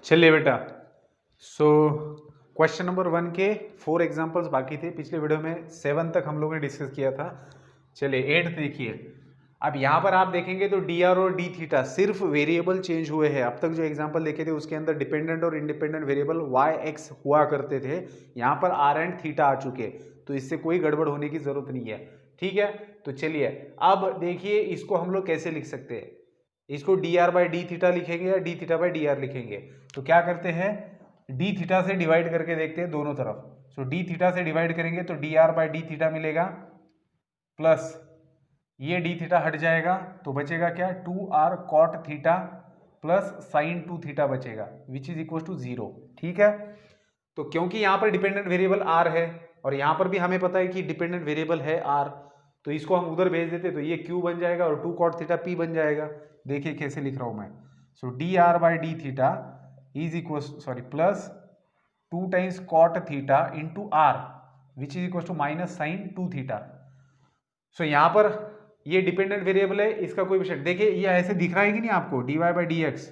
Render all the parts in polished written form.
चलिए बेटा, so question number 1 के 4 एग्जांपल्स बाकी थे। पिछले वीडियो में 7 तक हम लोगों ने डिस्कस किया था। चलिए 8 देखिए। अब यहाँ पर आप देखेंगे तो डी आर और डी थीटा सिर्फ वेरिएबल चेंज हुए हैं। अब तक जो एग्जांपल देखे थे उसके अंदर डिपेंडेंट और इंडिपेंडेंट वेरिएबल वाई एक्स हुआ करते थे, यहाँ पर आर एंड थीटा आ चुके, तो इससे कोई गड़बड़ होने की जरूरत नहीं है। ठीक है, तो चलिए अब देखिए इसको हम लोग कैसे लिख सकते हैं। इसको D R by D theta लिखेंगे या D theta by D R लिखेंगे। तो क्या करते हैं, डी थीटा से डिवाइड करके देखते हैं दोनों तरफ। सो डी थीटा से डिवाइड करेंगे तो d are by D theta मिलेगा, प्लस ये डी थीटा हट जाएगा तो बचेगा क्या, 2r cot theta plus sine 2 theta बचेगा, विच इज इक्वल टू 0। ठीक है, तो क्योंकि यहाँ पर डिपेंडेंट वेरिएबल r है और यहाँ पर भी हमें पता है कि डिपेंडेंट वेरिएबल है r, तो इसको हम उधर भेज देते तो ये q बन जाएगा और 2 कॉट थीटा p बन जाएगा। देखिए कैसे लिख रहा हूं मैं। So D are by D theta is equal plus 2 times cot theta into R which is equal to minus sine 2 theta. So यहाँ पर ये डिपेंडेंट वेरिएबल है, इसका कोई विषय। देखिए ये ऐसे दिख रहा है कि नहीं आपको, d Y by D x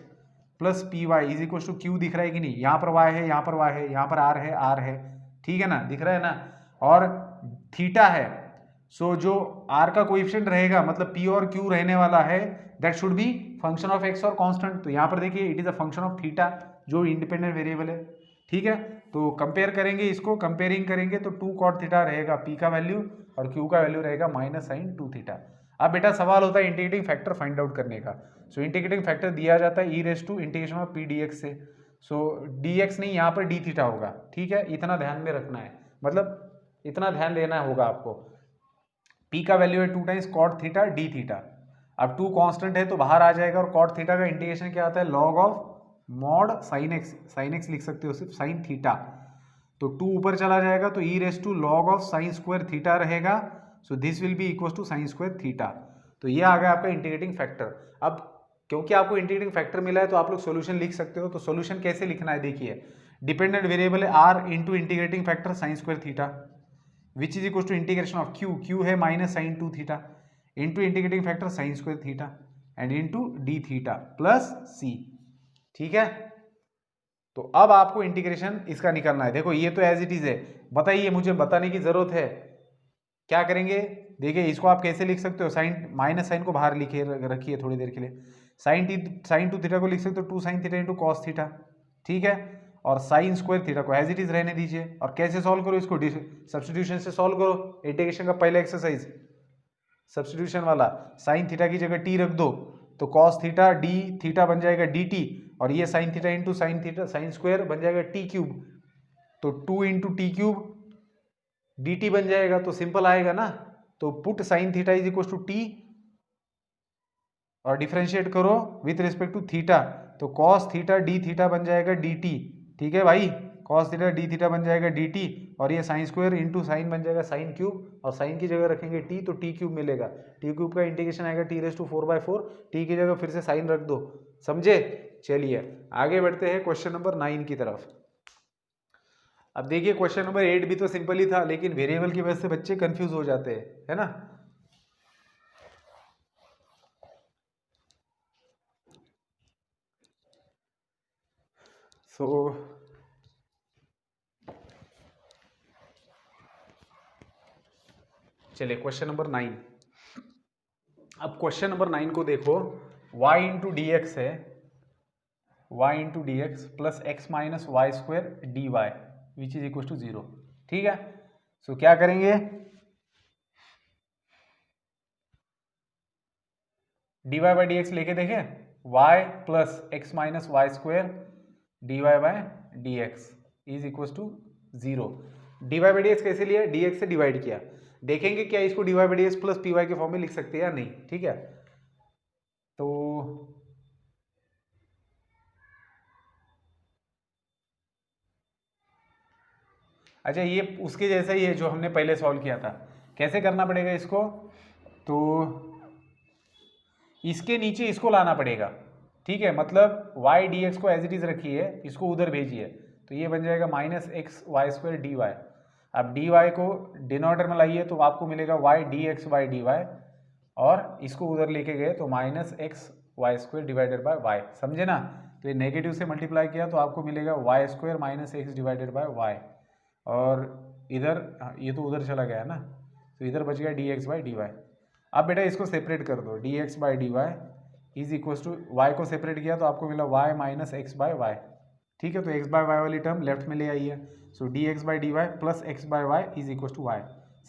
plus P Y is equal to q दिख रहा है कि नहीं। यहाँ पर वाई है, यहाँ पर वाई है, यहाँ पर आर है, आर है। ठीक है ना, दिख रहा है ना। और थीटा है, सो जो आर का कोएफिशिएंट रहेगा मतलब पी और क्यू रहने वाला है, that should be function of x और कांस्टेंट। तो यहाँ पर देखिए it is a function of theta जो इंडिपेंडेंट वेरिएबल है। ठीक है, तो कंपेयर करेंगे इसको, कंपेयरिंग करेंगे तो 2 कॉट थीटा रहेगा पी का वैल्यू और क्यू का वैल्यू रहेगा माइनस साइन 2 थीटा। अब बेटा सवाल होता है इंटीग्रेटिंग फैक्टर फाइंड आउट करने का। सो इंटीग्रेटिंग फैक्टर दिया जाता है E raise to integration of P D X से। सो डी एक्स नहीं, यहाँ पर डी थीटा होगा। ठीक है, इतना ध्यान में रखना है, मतलब इतना ध्यान देना होगा आपको। पी का वैल्यू है 2 times cot theta d theta. अब 2 कांस्टेंट है तो बाहर आ जाएगा और कॉट थीटा का इंटीग्रेशन क्या आता है, log of mod sine x. Sine x लिख सकते हो सिर्फ, साइन थीटा। तो 2 ऊपर चला जाएगा तो E raise to log of sine square theta रहेगा। So this will be equal to sine square theta. तो ये आ गया आपका इंटीग्रेटिंग फैक्टर। अब क्योंकि आपको इंटीग्रेटिंग फैक्टर मिला है तो आप लोग सॉल्यूशन लिख सकते हो। तो सॉल्यूशन कैसे लिखना है, देखिए डिपेंडेंट वेरिएबल है R into integrating factor sine square theta which is equal to integration of Q, Q है minus sine 2 theta into integrating factor sine square theta and into D theta plus C. ठीक है, तो अब आपको integration इसका निकालना है। देखो ये तो एज इट इज है, बताइए, मुझे बताने की जरूरत है। क्या करेंगे, देखिए इसको आप कैसे लिख सकते हो, साइन माइनस साइन को बाहर लिखे रखिए थोड़ी देर के लिए। साइन 2 थीटा को लिख सकते हो 2 sign theta into cos theta. ठीक है, और साइन स्क्वायर थीटा को एज इट इज रहने दीजिए। और कैसे सॉल्व करो इसको, सब्सटीट्यूशन से सॉल्व करो। इंटीग्रेशन का पहला एक्सरसाइज सब्सटीट्यूशन वाला, साइन थीटा की जगह टी रख दो तो कॉस थीटा डी थीटा बन जाएगा डी टी, और ये sine theta into sine theta sine square बन जाएगा टी क्यूब, तो 2 into t cube d t बन जाएगा। तो सिंपल आएगा ना। तो put sine theta is equal to t और डिफरेंशिएट करो विथ रिस्पेक्ट टू थीटा, तो कॉस थीटा डी थीटा बन जाएगा डी टी। ठीक है भाई, कॉस थीटा डी थीटा बन जाएगा डी टी, और ये साइन स्क्वायर इंटू साइन बन जाएगा साइन क्यूब, और साइन की जगह रखेंगे टी तो टी क्यूब मिलेगा। टी क्यूब का इंटीग्रेशन आएगा टी रेस टू 4/4, टी की जगह फिर से साइन रख दो। समझे, चलिए आगे बढ़ते हैं क्वेश्चन नंबर 9 की तरफ। अब देखिए क्वेश्चन नंबर 8 भी तो सिंपल ही था, लेकिन वेरिएबल की वजह से बच्चे कंफ्यूज हो जाते हैं, है ना। सो चलिए क्वेश्चन नंबर 9। अब क्वेश्चन नंबर 9 को देखो, y इंटू डी एक्स है, y into D x plus x minus y square d y which is equal to 0। ठीक है, सो क्या करेंगे, d Y by D x लेके देखें, y plus x minus y square d Y by D x is equal to 0। D Y by D x कैसे लिया, D X से divide किया। देखेंगे क्या इसको d Y by D x plus P y के फॉर्म में लिख सकते हैं या नहीं। ठीक है, तो अच्छा ये उसके जैसा ही है जो हमने पहले सॉल्व किया था। कैसे करना पड़ेगा इसको, तो इसके नीचे इसको लाना पड़ेगा। ठीक है, मतलब वाई डी एक्स को एज इट इज रखिए, इसको उधर भेजिए, तो ये बन जाएगा minus x y square d Y. अब डी वाई को डिनोमिनेटर में लाइए तो आपको मिलेगा y d x by D y, और इसको उधर लेके गए तो minus x y square divided by y. समझे ना, तो ये नेगेटिव से मल्टीप्लाई किया तो आपको मिलेगा y square minus x divided by y, और इधर ये तो उधर चला गया है ना, तो इधर बच गया D x by D Y. अब बेटा इसको सेपरेट कर दो, D x by D Y is equal to Y को सेपरेट किया तो आपको मिला Y minus X by Y. ठीक है, तो एक्स बाय वाई वाली टर्म लेफ्ट में ले आई है, so D x by D Y plus X by Y is equal to Y.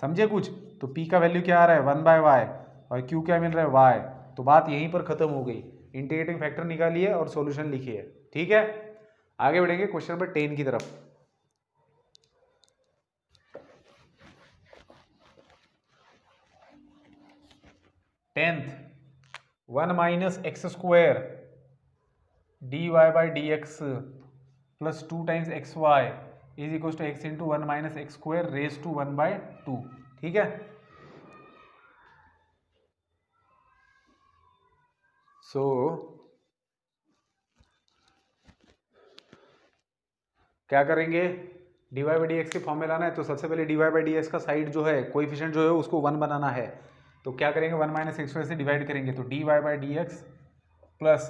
समझे कुछ? तो पी का वैल्यू क्या आ रहा है 1 बाय वाई और क्यू क्या मिल रहा है वाई, तो बात यहीं पर खत्म हो गई। इंटीग्रेटिंग फैक्टर निकालिए और सॉल्यूशन लिखिए। ठीक है, आगे बढ़ेंगे क्वेश्चन नंबर 10 की तरफ। 10th 1 minus x square d Y by D x plus 2 times x y is equal to x into 1 minus x square raise to 1 by 2। ठीक है, सो क्या करेंगे, d Y by D x के form में लाना है, तो सबसे पहले d Y by D x का साइड जो है कोएफिशिएंट जो है उसको 1 बनाना है। तो क्या करेंगे 1 माइनस एक्स स्क्वायर से डिवाइड करेंगे, तो d Y by D x plus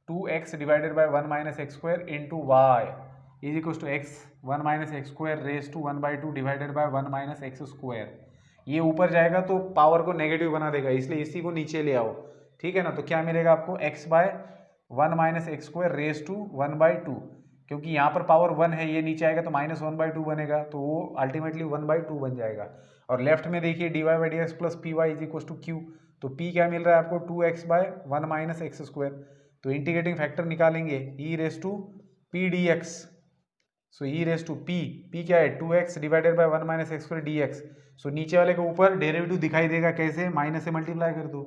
2x divided by 1 minus x square into y is equal to x 1 minus x square raise to 1 by 2 divided by 1 minus x square. ये ऊपर जाएगा तो power को negative बना देगा, इसलिए इसी को नीचे ले आओ। ठीक है ना, तो क्या मिलेगा आपको x by 1 minus x square raise to 1 by 2, क्योंकि यहाँ पर पावर 1 है, ये नीचे आएगा तो माइनस 1 बाई 2 बनेगा, तो वो अल्टीमेटली 1 बाई 2 बन जाएगा। और लेफ्ट में देखिए D Y by D x plus P Y is equal to Q, तो p क्या मिल रहा है आपको 2x by 1 minus x square. तो इंटीग्रेटिंग फैक्टर निकालेंगे e raise to P D X, so E raise to P क्या है 2x divided by 1 minus x square D X. So नीचे वाले के ऊपर डेरिवेटिव दिखाई देगा कैसे, माइनस से मल्टीप्लाई कर दो,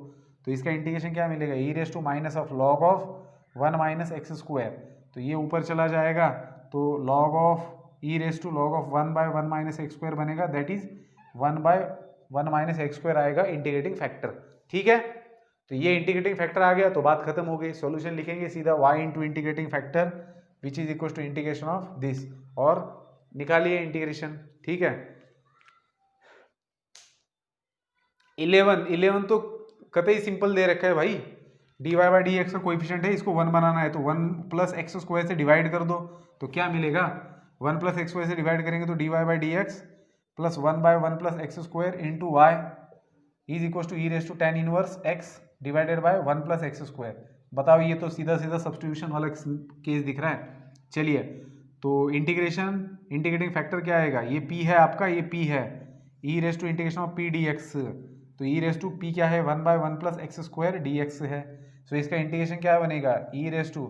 तो इसका इंटीग्रेशन क्या मिलेगा E raise to minus of log of 1 minus x square, तो ये ऊपर चला जाएगा तो log of E raise to log of 1 by 1 minus x square बनेगा, that is 1 by 1 minus x square आएगा इंटीग्रेटिंग फैक्टर। ठीक है, तो ये इंटीग्रेटिंग फैक्टर आ गया तो बात खत्म हो गई। सॉल्यूशन लिखेंगे सीधा y into integrating factor which is equal to integration of this, और निकालिए इंटीग्रेशन। ठीक है, 11 तो कतई सिंपल दे रखा है भाई, d Y by D x का कोएफिशिएंट है, इसको 1 बनाना है, तो 1 प्लस एक्स स्क्वायर से डिवाइड कर दो, तो क्या मिलेगा 1 प्लस एक्स स्क्वायर से डिवाइड करेंगे तो d Y by D x plus 1 by 1 plus x square into y is equal to e raise to tan inverse x divided by 1 plus x square. बताओ, ये तो सीधा सीधा सब्स्टिट्यूशन वाला case दिख रहा है। चलिए, तो इंटीग्रेटिंग फैक्टर क्या आएगा, ये p है आपका, ये p है E raise to integration of P D X, तो ई रेस टू पी क्या है 1 by 1 plus x square D x है, सो इसका इंटीग्रेशन क्या बनेगा E raise to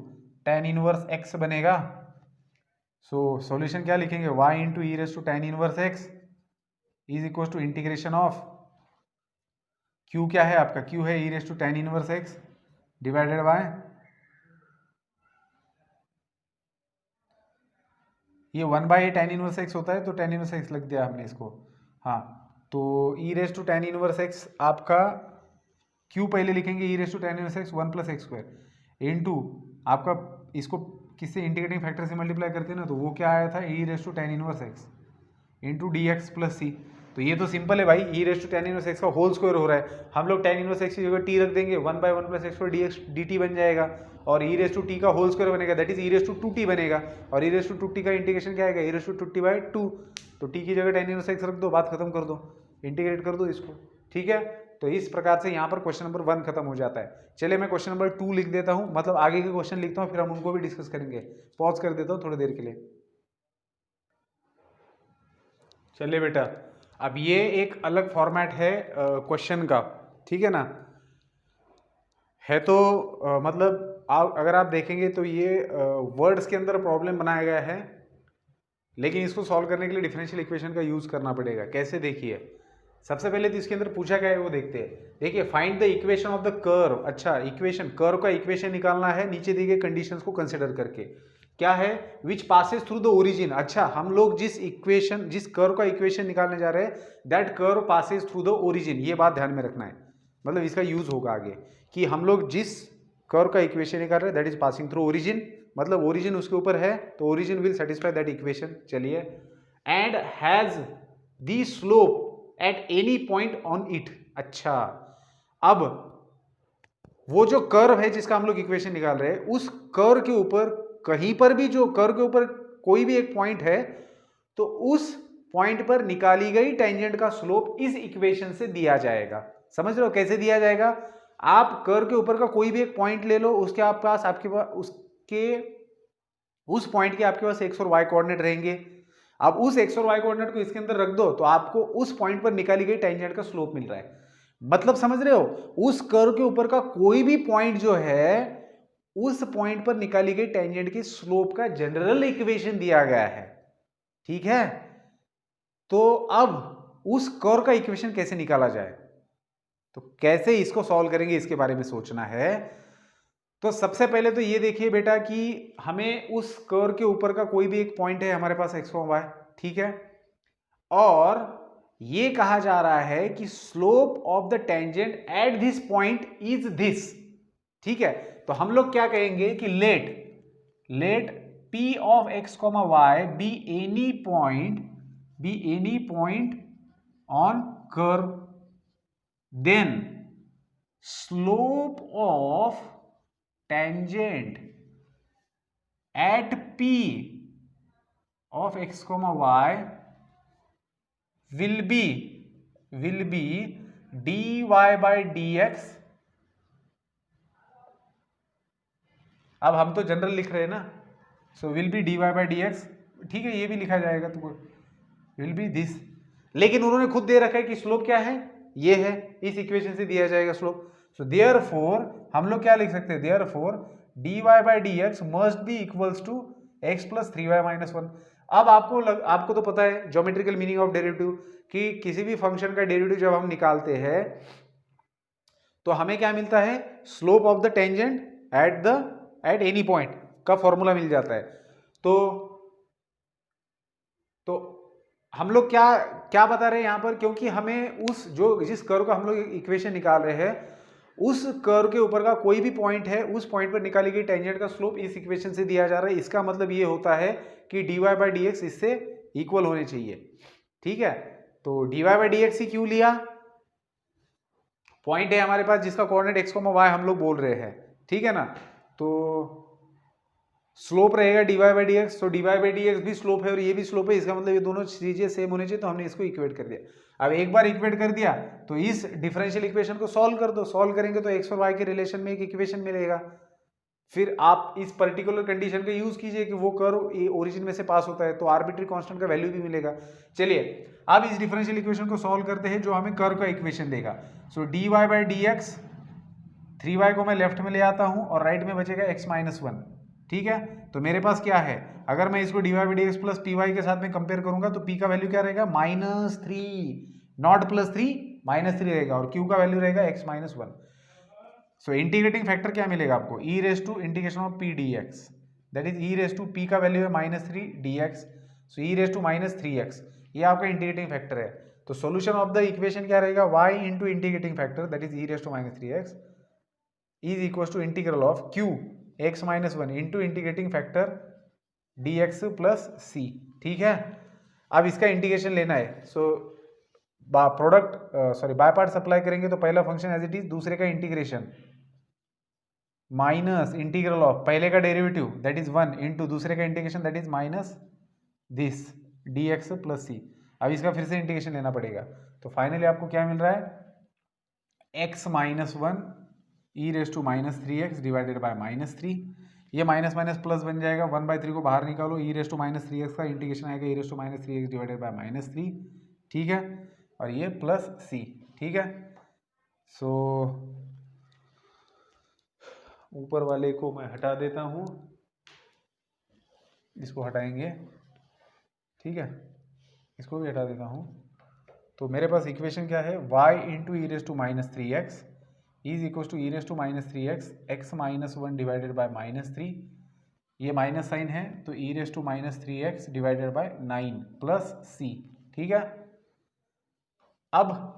tan inverse X बनेगा। सो सॉल्यूशन क्या लिखेंगे y into E raise to tan inverse X is equal to integration of q क्या है आपका, q है E raise to tan inverse x divided bye ये 1 by tan inverse x होता है, तो tan इनवर्स एक्स लिख दिया हमने इसको। हाँ, तो E raise to tan inverse X आपका q पहले लिखेंगे E raise to tan inverse X 1 plus x square into आपका इसको किससे इंटीग्रेटिंग फैक्टर से मल्टीप्लाई करते हैं ना, तो वो क्या आया था E raise to tan inverse X into D x plus C. तो ये तो सिंपल है भाई, E raise to tan inverse X का होल स्क्वायर हो रहा है, हम लोग tan इनवर्स एक्स की जगह t रख देंगे, 1 by 1 plus x square D x d t बन जाएगा, और ई रेस टू टी का होल स्क्वायर बनेगा, that is e raise to 2t बनेगा, और ई रेस टू 2t का इंटीग्रेशन क्या आएगा ई रेस टू 2t बाई 2, तो t की जगह tan इनवर्स एक्स रख दो, बात खत्म कर दो, इंटीग्रेट कर दो इसको। ठीक है, तो इस प्रकार से यहाँ पर क्वेश्चन नंबर 1 खत्म हो जाता है। चलिए मैं क्वेश्चन नंबर 2 लिख देता हूँ, मतलब आगे के क्वेश्चन लिखता हूँ, फिर हम उनको भी डिस्कस करेंगे। पॉज कर देता हूँ थोड़ी देर के लिए। चलिए बेटा, अब ये एक अलग फॉर्मेट है क्वेश्चन का, ठीक है ना, है तो मतलब अगर आप देखेंगे तो ये वर्ड्स के अंदर प्रॉब्लम बनाया गया है, लेकिन इसको सॉल्व करने के लिए डिफरेंशियल इक्वेशन का यूज करना पड़ेगा। कैसे, देखिए सबसे पहले तो इसके अंदर पूछा क्या है वो देखते हैं। देखिए, find the equation of the curve. अच्छा, इक्वेशन, कर्व का इक्वेशन निकालना है नीचे दी गई कंडीशंस को कंसिडर करके। क्या है, विच पासेस थ्रू द ओरिजिन। अच्छा, हम लोग जिस कर्व का इक्वेशन निकालने जा रहे हैं, that curve passes through the origin, ये बात ध्यान में रखना है, मतलब इसका यूज होगा आगे कि हम लोग जिस कर्व का इक्वेशन निकाल रहे हैं that is passing through origin, मतलब ओरिजिन उसके ऊपर है, तो origin will satisfy that equation. चलिए, and has the slope at any point on it. अच्छा, अब वो जो कर्व है जिसका हम लोग इक्वेशन निकाल रहे हैं, उस कर्व के ऊपर कहीं पर भी जो कर्व के ऊपर कोई भी एक पॉइंट है, तो उस पॉइंट पर निकाली गई टेंजेंट का स्लोप इस इक्वेशन से दिया जाएगा। समझ रहे हो कैसे दिया जाएगा? आप कर्व के ऊपर का कोई भी एक पॉइंट ले लो, उसके आपके पास उस पॉइंट के आपके पास एक्स और वाई कोऑर्डिनेट रहेंगे। अब उस एक्स और वाई कोऑर्डिनेट को इसके अंदर रख दो, तो आपको उस पॉइंट पर निकाली गई टेंजेंट का स्लोप मिल रहा है। मतलब समझ रहे हो? उस कर्व के ऊपर का कोई भी पॉइंट जो है, उस पॉइंट पर निकाली गई टेंजेंट की स्लोप का जनरल इक्वेशन दिया गया है। ठीक है, तो अब उस कर्व का इक्वेशन कैसे निकाला जाए, तो कैसे इसको सॉल्व करेंगे इसके बारे में सोचना है। तो सबसे पहले तो ये देखिए बेटा कि हमें उस कर्व के ऊपर का कोई भी एक पॉइंट है हमारे पास एक्स वाई, ठीक है, और ये कहा जा रहा है कि slope of the tangent at this point is this. ठीक है, तो हम लोग क्या कहेंगे कि let p of x, y be any point on curve, then slope of tangent at p of x, y will be dy by dx। अब हम तो जनरल लिख रहे हैं ना, so will be dy by dx। ठीक है, ये भी लिखा जाएगा तो विल बी दिस, लेकिन उन्होंने खुद दे रखा है कि स्लोप क्या है, ये है, इस इक्वेशन से दिया जाएगा स्लोप। सो देयरफॉर हम लोग क्या लिख सकते हैं, therefore dy by dx must be equals to x plus 3y minus 1। अब आपको तो पता है ज्योमेट्रिकल मीनिंग ऑफ डेरिवेटिव, कि किसी भी फंक्शन का डेरिवेटिव जब हम निकालते हैं तो हमें क्या मिलता है, slope of the tangent eight any point का फॉर्मूला मिल जाता है। तो हम लोग क्या बता रहे हैं यहां पर, क्योंकि हमें जिस कर्व का हम लोग इक्वेशन निकाल रहे हैं, उस कर्व के ऊपर का कोई भी पॉइंट है, उस पॉइंट पर निकाली गई टेंजेंट का स्लोप इस इक्वेशन से दिया जा रहा है। इसका मतलब ये होता है कि dy by dx इससे इक्वल होने चाहिए। ठीक है, तो dy by dx ही क्यों लिया, पॉइंट है हमारे पास जिसका कोऑर्डिनेट x, y हम लोग बोल रहे हैं। ठीक है ना, तो स्लोप रहेगा dy by dx, तो dy by dx भी स्लोप है और ये भी स्लोप है, इसका मतलब ये दोनों चीजें सेम होने चाहिए, तो हमने इसको इक्वेट कर दिया। अब एक बार इक्वेट कर दिया तो इस डिफरेंशियल इक्वेशन को सॉल्व कर दो, सॉल्व करेंगे तो x और y के रिलेशन में एक इक्वेशन मिलेगा। फिर आप इस पर्टिकुलर कंडीशन का यूज कीजिए कि वो कर्व ओरिजिन में से पास होता है, तो आर्बिट्री कांस्टेंट का वैल्यू भी मिलेगा। चलिए अब इस डिफरेंशियल इक्वेशन को सॉल्व करते हैं जो हमें कर्व का इक्वेशन देगा। सो dy by dx, 3y को मैं लेफ्ट में ले आता हूं और राइट में बचेगा x minus 1। ठीक है, तो मेरे पास क्या है, अगर मैं इसको dy by dx plus py के साथ में कंपेयर करूंगा तो p का वैल्यू क्या रहेगा, -3, नॉट +3 -3 रहेगा, और q का वैल्यू रहेगा x minus 1। So integrating factor क्या मिलेगा आपको, e raise to integration of p dx, that is e raise to p का वैल्यू है -3 dx, so e raise to -3x, ये आपका इंटीग्रेटिंग फैक्टर है। तो सॉल्यूशन ऑफ द इक्वेशन क्या रहेगा, y into integrating factor that is e raise to -3x is equal to integral of q x minus 1 into integrating factor dx plus c। ठीक है, अब इसका इंटीग्रेशन लेना है, सो बाय पार्ट्स अप्लाई करेंगे तो पहला फंक्शन एज इट इज, दूसरे का इंटीग्रेशन माइनस इंटीग्रल ऑफ पहले का डेरिवेटिव दैट इज 1 इंटू दूसरे का integration that is minus this dx plus c। अब इसका फिर से इंटीग्रेशन लेना पड़ेगा, तो फाइनली आपको क्या मिल रहा है, x minus 1 e raise to -3x divided by -3, ये माइनस माइनस प्लस बन जाएगा, 1/3 को बाहर निकालो, e रेज टू -3x का इंटीग्रेशन आएगा e raise to -3x divided by -3। ठीक है, और ये प्लस c। ठीक है, सो ऊपर वाले को मैं हटा देता हूं, इसको हटाएंगे, ठीक है, इसको भी हटा देता हूं। तो मेरे पास इक्वेशन क्या है, y into E raise to -3x is equal to E raise to -3x x -1 divided by -3, ये माइनस साइन है तो E raise to -3x divided by 9 plus c। ठीक है, अब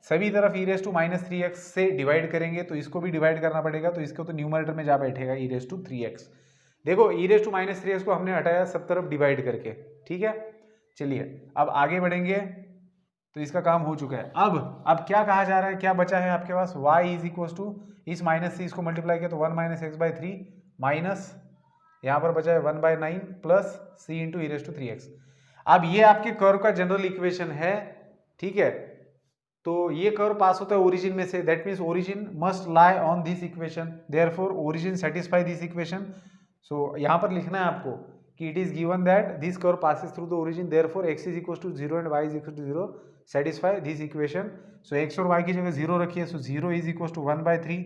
सभी तरफ ई रेज टू -3x से डिवाइड करेंगे तो इसको भी डिवाइड करना पड़ेगा, तो इसको तो न्यूमरेटर में जा बैठेगा ई रेज टू 3x। देखो ई रेज टू -3x को हमने हटाया सब तरफ डिवाइड करके। ठीक है, चलिए अब आगे बढ़ेंगे, तो इसका काम हो चुका है। अब क्या कहा जा रहा है, क्या बचा है आपके पास, y इज इक्वल टू इस माइनस से इसको मल्टीप्लाई किया तो 1 माइनस एक्स बाई 3 माइनस यहाँ पर बचा है 1/9 plus c into E raise to 3x। अब ये आपके कर्व का जनरल इक्वेशन है, ठीक है। तो ये कर्व पास होता है ओरिजिन में से, that means origin must lie on this equation, therefore origin satisfy this equation. So यहाँ पर लिखना है आपको कि it is given that this curve passes through the origin, therefore x is equal to 0 and y is equal to 0 satisfy this equation. So x और y की जगह 0 रखिए, so 0 is equal to 1/3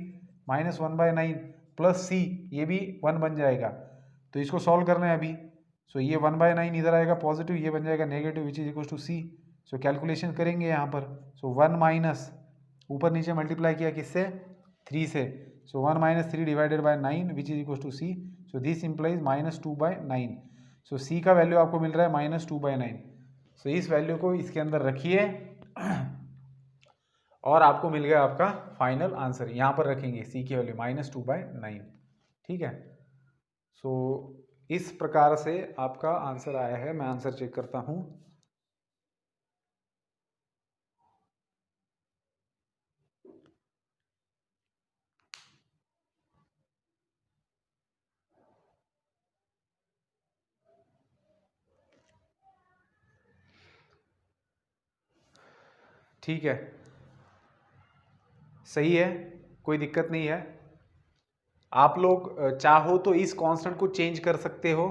minus 1/9 plus c, ये भी 1 बन जाएगा। तो इसको सॉल्व करना है अभी। सो ये 1/9 इधर आएगा पॉजिटिव, ये बन जाएगा negative which is equal to c। So calculation करेंगे यहाँ पर। सो 1 माइनस ऊपर नीचे मल्टीप्लाई किया किससे, 3 से। So 1 minus 3 divided by 9 which is equal to C. So this implies -2/9। So C का वैल्यू आपको मिल रहा है -2/9। सो इस वैल्यू को इसके अंदर रखिए और आपको मिल गया आपका फाइनल आंसर। यहाँ पर रखेंगे सी की वैल्यू -2/9, ठीक है। सो इस प्रकार से आपका आंसर आया है। मैं आंसर चेक करता हूँ। ठीक है, सही है, कोई दिक्कत नहीं है। आप लोग चाहो तो इस कांस्टेंट को चेंज कर सकते हो,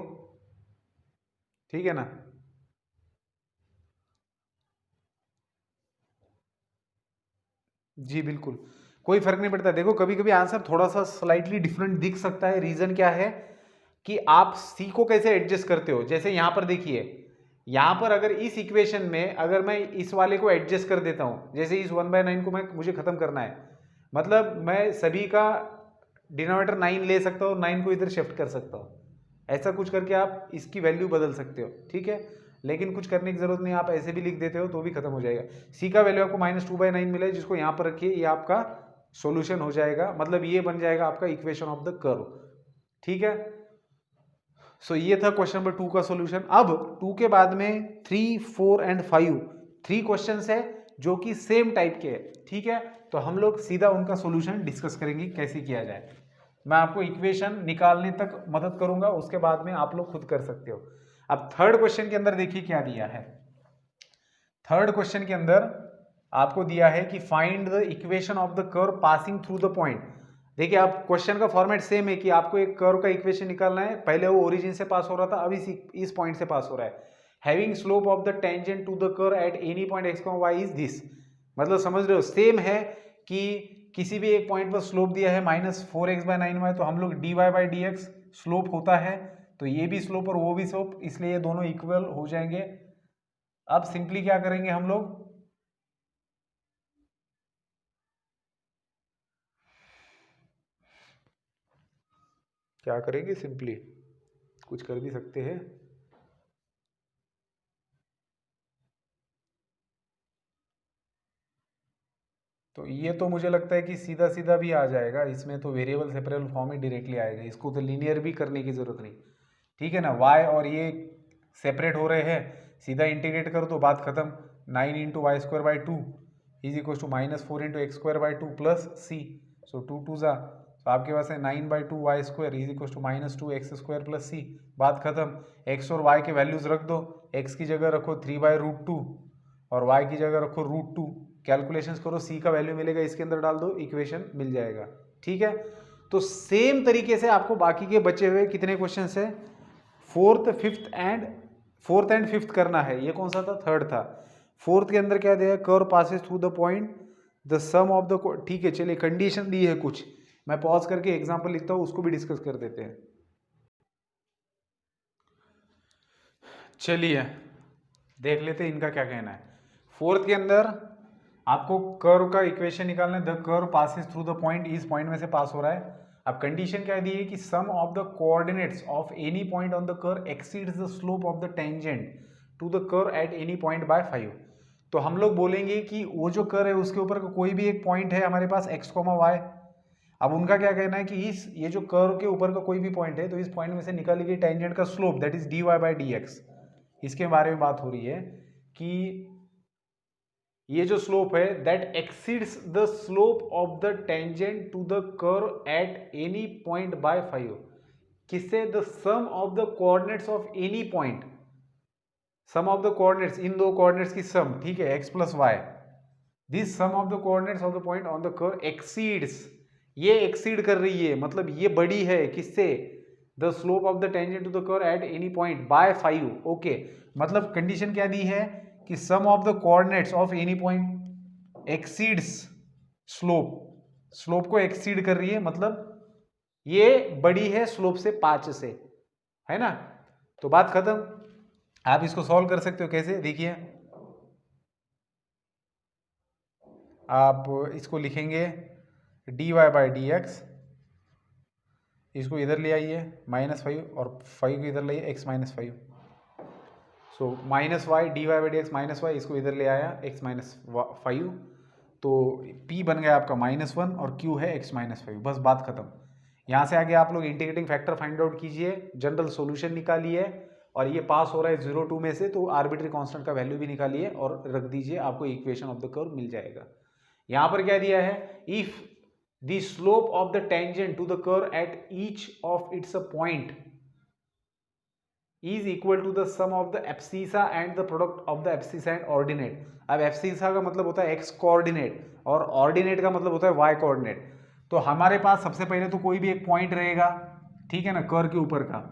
ठीक है ना। जी बिल्कुल, कोई फर्क नहीं पड़ता। देखो कभी कभी आंसर थोड़ा सा स्लाइटली डिफरेंट दिख सकता है। रीजन क्या है कि आप सी को कैसे एडजस्ट करते हो। जैसे यहां पर देखिए, यहां पर अगर इस इक्वेशन में अगर मैं इस वाले को एडजस्ट कर देता हूं, जैसे इस 1/9 को मुझे खत्म करना है, मतलब मैं सभी का डिनोमिनेटर 9 ले सकता हूं, 9 को इधर शिफ्ट कर सकता हूं। ऐसा कुछ करके आप इसकी वैल्यू बदल सकते हो, ठीक है। लेकिन कुछ करने की जरूरत नहीं, आप ऐसे भी लिख देते हो तो भी खत्म हो जाएगा। सी का वैल्यू आपको -2/9 मिला है, जिसको यहाँ पर रखिए, ये आपका सॉल्यूशन हो जाएगा। मतलब ये बन जाएगा आपका इक्वेशन ऑफ द कर्व, ठीक है। सो ये था क्वेश्चन नंबर 2 का सॉल्यूशन। अब 2 के बाद में 3, 4 एंड 5 3 क्वेश्चंस है जो कि सेम टाइप के है, ठीक है। तो हम लोग सीधा उनका सॉल्यूशन डिस्कस करेंगे कैसे किया जाए। मैं आपको इक्वेशन निकालने तक मदद करूंगा, उसके बाद में आप लोग खुद कर सकते हो। अब थर्ड क्वेश्चन के अंदर देखिए क्या दिया है। थर्ड क्वेश्चन के अंदर आपको दिया है कि find the equation of the curve passing through the point. देखिए आप क्वेश्चन का फॉर्मेट सेम है कि आपको एक कर्व का इक्वेशन निकालना है। पहले वो ओरिजिन से पास हो रहा था, अब इस पॉइंट से पास हो रहा है। Having slope of the tangent to the curve at any point x, y is this. मतलब समझ रहे हो, सेम है कि किसी भी एक पॉइंट पर स्लोप दिया है -4x/9y, तो हम लोग dy/dx स्लोप होता है, तो ये भी स्लोप और वो भी स्लोप, इसलिए ये दोनों इक्वल हो जाएंगे। अब सिंपली क्या करेंगे हम लोग, क्या करेंगे, सिंपली कुछ कर भी सकते हैं। तो ये तो मुझे लगता है कि सीधा सीधा भी आ जाएगा, इसमें तो वेरिएबल सेपरेबल फॉर्म ही डायरेक्टली आएगा, इसको तो लीनियर भी करने की जरूरत नहीं, ठीक है ना। y और ये सेपरेट हो रहे हैं, सीधा इंटीग्रेट करो तो बात खत्म। 9 into Y square by 2 is equal to -4 into X square by 2 plus C. So 2 2 ज़ा, तो आपके पास है 9/2 Y square is equal to -2 X square plus C. बात खत्म। एक्स और वाई के वैल्यूज रख दो, एक्स की जगह रखो 3/√2 और वाई की जगह रखो √2। कैलकुलेशंस करो, सी का वैल्यू मिलेगा, इसके अंदर डाल दो, इक्वेशन मिल जाएगा, ठीक है। तो सेम तरीके से आपको बाकी के बचे हुए कितने क्वेश्चन है, फोर्थ एंड फिफ्थ करना है। ये कौन सा था, थर्ड था। फोर्थ के अंदर क्या दिया, curve passes through the point the sum of the, ठीक है। चलिए कंडीशन दी है कुछ, मैं पॉज करके एग्जांपल लिखता हूं, उसको भी डिस्कस कर देते हैं। चलिए देख लेते हैं इनका क्या कहना है। फोर्थ के अंदर आपको कर्व का इक्वेशन निकालना है। The curve passes through the point, इस पॉइंट में से पास हो रहा है। अब कंडीशन क्या दी है कि sum of the coordinates of any point on the curve exceeds the slope of the tangent to the curve at any point by 5। तो हम लोग बोलेंगे कि वो जो कर्व है उसके ऊपर का कोई भी एक पॉइंट है हमारे पास x, y। अब उनका क्या कहना है कि ये जो कर्व के ऊपर का कोई भी पॉइंट है, तो इस पॉइंट में से निकाली गई टेंजेंट का स्लोप दैट इज dy/dx। इसके बारे में बात हो रही है कि ये जो स्लोप है that exceeds the slope of the tangent to the curve at any point by 5। किससे? The sum of the coordinates of any point, sum of the coordinates, इन दो कोऑर्डिनेट्स की सम, ठीक है, x plus Y, this sum of the coordinates of the point on the curve exceeds, ये exceed कर रही है, मतलब ये बड़ी है किससे? The slope of the tangent to the curve at any point by 5। Okay, मतलब कंडीशन क्या दी है कि sum of the coordinates of any point exceeds slope, slope को एक्सीड कर रही है, मतलब ये बड़ी है स्लोप से 5 से, है ना? तो बात खत्म। आप इसको सॉल्व कर सकते हो, कैसे? देखिए, आप इसको लिखेंगे dy बाई डी एक्स, इसको इधर ले आइए -5 और 5 को इधर लाइए x -5, so -y dy by D x -y, इसको इधर ले आया x -5, तो p बन गया आपका -1 और q है x -5। बस बात खत्म। यहाँ से आगे आप लोग इंटीग्रेटिंग फैक्टर फाइंड आउट कीजिए, जनरल सॉल्यूशन निकालिए, और ये पास हो रहा है 0 2 में से, तो आर्बिट्री कांस्टेंट का वैल्यू भी निकालिए और रख दीजिए, आपको इक्वेशन ऑफ द कर्व मिल जाएगा। यहाँ पर क्या दिया है? If the slope of the tangent to the curve at each of its point is equal to the sum of the abscissa and the product of the abscissa and ordinate। अब abscissa का मतलब होता है x coordinate और ordinate का मतलब होता है y कोऑर्डिनेट। तो हमारे पास सबसे पहले तो कोई भी एक पॉइंट रहेगा, ठीक है ना, कर्व के ऊपर का।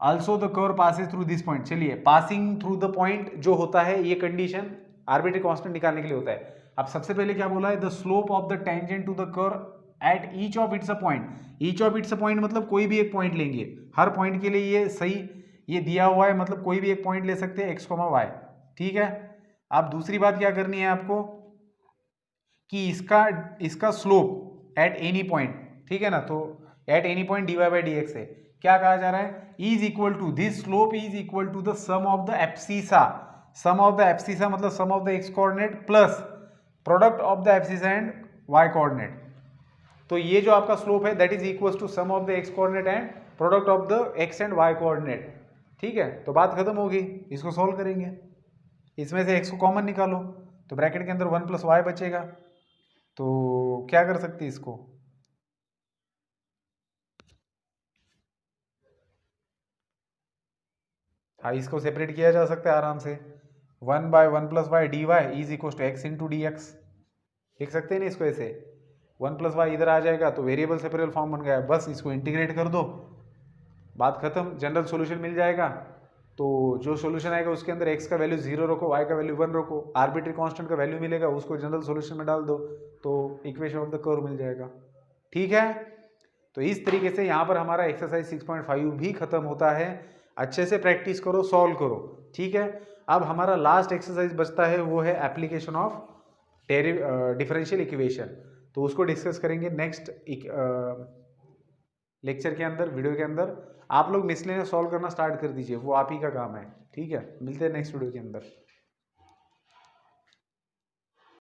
also the curve passes through this point। चलिए, passing through the point जो होता है, ये कंडीशन आर्बिट्री कांस्टेंट निकालने के लिए होता है। अब सबसे पहले क्या बोला है? The slope of the tangent to the curve at each of its a point. Each of its a point मतलब कोई भी एक पॉइंट लेंगे, हर पॉइंट के लिए ये सही, ये दिया हुआ है, मतलब कोई भी एक पॉइंट ले सकते हैं x, y, ठीक है। अब दूसरी बात क्या करनी है आपको कि इसका स्लोप एट एनी पॉइंट, ठीक है ना, तो at any point dy by D x है। क्या कहा जा रहा है? Is equal to, this slope is equal to the sum of the abscissa, sum of the abscissa मतलब sum of the x coordinate plus product of the abscissa and y coordinate. तो ये जो आपका स्लोप है that is equal to sum of the x coordinate and product of the x and y coordinate, ठीक है। तो बात खत्म होगी, इसको सॉल्व करेंगे, इसमें से x को कॉमन निकालो, तो ब्रैकेट के अंदर 1 प्लस y बचेगा। तो क्या कर सकते हैं इसको? हाँ, इसको सेपरेट किया जा सकता है आराम से। 1 by 1 plus y d Y is equal to x into D x, लिख सकते हैं ना इसको ऐसे। 1 प्लस वाई इधर आ जाएगा तो वेरिएबल सेपरेबल फॉर्म बन गया, बस इसको इंटीग्रेट कर दो, बात खत्म, जनरल सॉल्यूशन मिल जाएगा। तो जो सॉल्यूशन आएगा उसके अंदर x का वैल्यू 0 रखो, y का वैल्यू 1 रखो, आर्बिट्री कांस्टेंट का वैल्यू मिलेगा, उसको जनरल सॉल्यूशन में डाल दो, तो इक्वेशन ऑफ द कर्व मिल जाएगा, ठीक है। तो इस तरीके से यहाँ पर हमारा एक्सरसाइज 6.5 भी खत्म होता है। अच्छे से प्रैक्टिस करो, सॉल्व करो, ठीक है। अब हमारा लास्ट एक्सरसाइज बचता है, वो है एप्लीकेशन ऑफ डिफरेंशियल इक्वेशन, तो उसको डिस्कस करेंगे नेक्स्ट लेक्चर के अंदर, वीडियो के अंदर। आप लोग मिसलेनियस सॉल्व करना स्टार्ट कर दीजिए, वो आप ही का काम है, ठीक है। मिलते हैं नेक्स्ट वीडियो के अंदर।